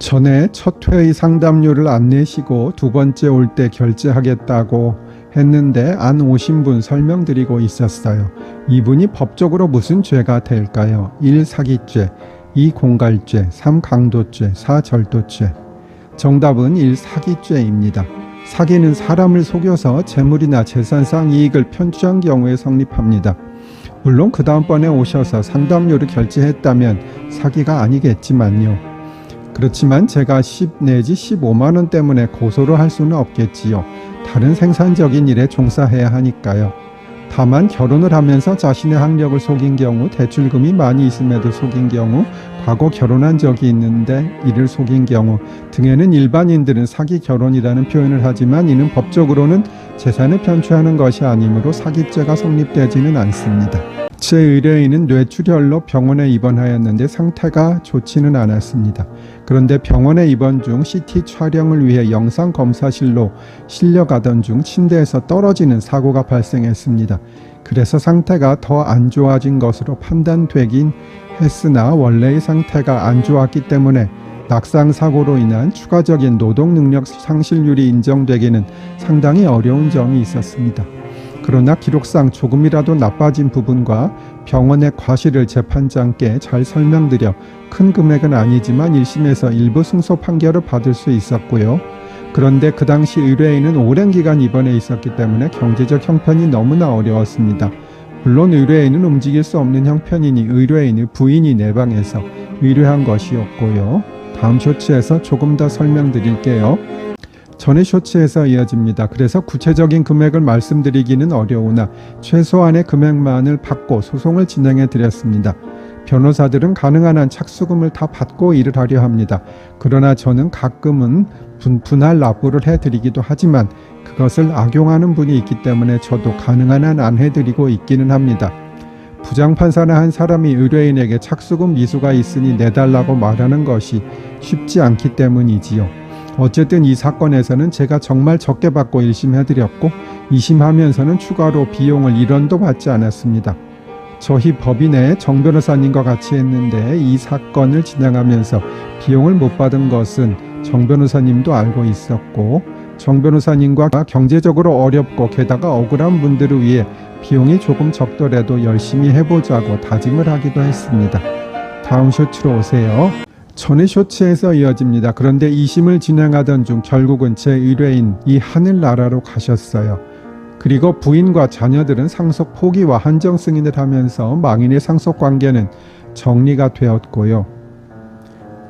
전에 첫 회의 상담료를 안 내시고 두 번째 올 때 결제하겠다고 했는데 안 오신 분 설명드리고 있었어요. 이분이 법적으로 무슨 죄가 될까요? 1. 사기죄, 2. 공갈죄, 3. 강도죄, 4. 절도죄. 정답은 1. 사기죄입니다. 사기는 사람을 속여서 재물이나 재산상 이익을 편취한 경우에 성립합니다. 물론 그 다음번에 오셔서 상담료를 결제했다면 사기가 아니겠지만요. 그렇지만 제가 10 내지 15만 원 때문에 고소를 할 수는 없겠지요. 다른 생산적인 일에 종사해야 하니까요. 다만 결혼을 하면서 자신의 학력을 속인 경우, 대출금이 많이 있음에도 속인 경우, 과거 결혼한 적이 있는데 이를 속인 경우 등에는 일반인들은 사기 결혼이라는 표현을 하지만 이는 법적으로는 재산을 편취하는 것이 아니므로 사기죄가 성립되지는 않습니다. 제 의뢰인은 뇌출혈로 병원에 입원하였는데 상태가 좋지는 않았습니다. 그런데 병원에 입원 중 CT 촬영을 위해 영상검사실로 실려가던 중 침대에서 떨어지는 사고가 발생했습니다. 그래서 상태가 더 안 좋아진 것으로 판단되긴 했으나 원래의 상태가 안 좋았기 때문에 낙상사고로 인한 추가적인 노동능력 상실률이 인정되기는 상당히 어려운 점이 있었습니다. 그러나 기록상 조금이라도 나빠진 부분과 병원의 과실을 재판장께 잘 설명드려 큰 금액은 아니지만 1심에서 일부 승소 판결을 받을 수 있었고요. 그런데 그 당시 의뢰인은 오랜 기간 입원해 있었기 때문에 경제적 형편이 너무나 어려웠습니다. 물론 의뢰인은 움직일 수 없는 형편이니 의뢰인의 부인이 내방해서 의뢰한 것이었고요. 다음 쇼츠에서 조금 더 설명드릴게요. 전의 쇼츠에서 이어집니다. 그래서 구체적인 금액을 말씀드리기는 어려우나 최소한의 금액만을 받고 소송을 진행해 드렸습니다. 변호사들은 가능한 한 착수금을 다 받고 일을 하려 합니다. 그러나 저는 가끔은 분할 납부를 해드리기도 하지만 그것을 악용하는 분이 있기 때문에 저도 가능한 한 안 해드리고 있기는 합니다. 부장판사나 한 사람이 의뢰인에게 착수금 미수가 있으니 내달라고 말하는 것이 쉽지 않기 때문이지요. 어쨌든 이 사건에서는 제가 정말 적게 받고 1심 해드렸고 2심 하면서는 추가로 비용을 1원도 받지 않았습니다. 저희 법인의 정 변호사님과 같이 했는데 이 사건을 진행하면서 비용을 못 받은 것은 정 변호사님도 알고 있었고 정 변호사님과 경제적으로 어렵고 게다가 억울한 분들을 위해 비용이 조금 적더라도 열심히 해보자고 다짐을 하기도 했습니다. 다음 쇼츠로 오세요. 전의 쇼츠에서 이어집니다. 그런데 2심을 진행하던 중 결국은 제 의뢰인이 하늘나라로 가셨어요. 그리고 부인과 자녀들은 상속 포기와 한정 승인을 하면서 망인의 상속 관계는 정리가 되었고요.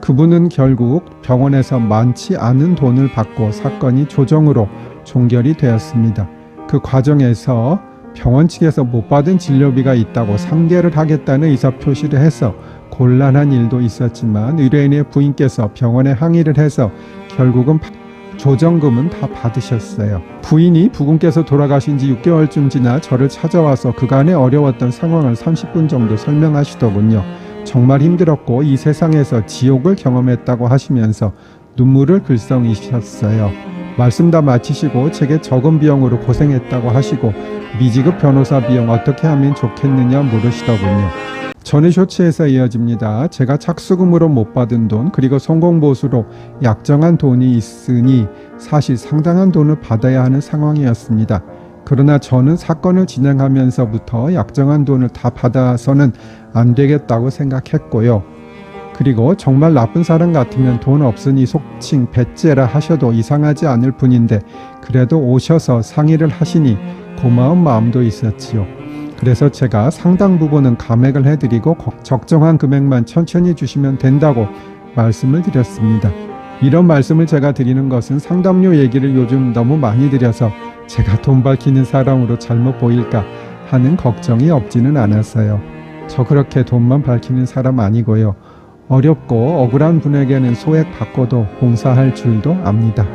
그분은 결국 병원에서 많지 않은 돈을 받고 사건이 조정으로 종결이 되었습니다. 그 과정에서 병원 측에서 못 받은 진료비가 있다고 상계를 하겠다는 의사표시를 해서 곤란한 일도 있었지만 의뢰인의 부인께서 병원에 항의를 해서 결국은 조정금은 다 받으셨어요. 부인이 부군께서 돌아가신 지 6개월쯤 지나 저를 찾아와서 그간의 어려웠던 상황을 30분 정도 설명하시더군요. 정말 힘들었고 이 세상에서 지옥을 경험했다고 하시면서 눈물을 글썽이셨어요. 말씀 다 마치시고 제게 적은 비용으로 고생했다고 하시고 미지급 변호사 비용 어떻게 하면 좋겠느냐 물으시더군요. 전의 쇼츠에서 이어집니다. 제가 착수금으로 못 받은 돈 그리고 성공보수로 약정한 돈이 있으니 사실 상당한 돈을 받아야 하는 상황이었습니다. 그러나 저는 사건을 진행하면서부터 약정한 돈을 다 받아서는 안 되겠다고 생각했고요. 그리고 정말 나쁜 사람 같으면 돈 없으니 속칭 배째라 하셔도 이상하지 않을 뿐인데 그래도 오셔서 상의를 하시니 고마운 마음도 있었지요. 그래서 제가 상당 부분은 감액을 해드리고 적정한 금액만 천천히 주시면 된다고 말씀을 드렸습니다. 이런 말씀을 제가 드리는 것은 상담료 얘기를 요즘 너무 많이 드려서 제가 돈 밝히는 사람으로 잘못 보일까 하는 걱정이 없지는 않았어요. 저 그렇게 돈만 밝히는 사람 아니고요. 어렵고 억울한 분에게는 소액 받고도 봉사할 줄도 압니다.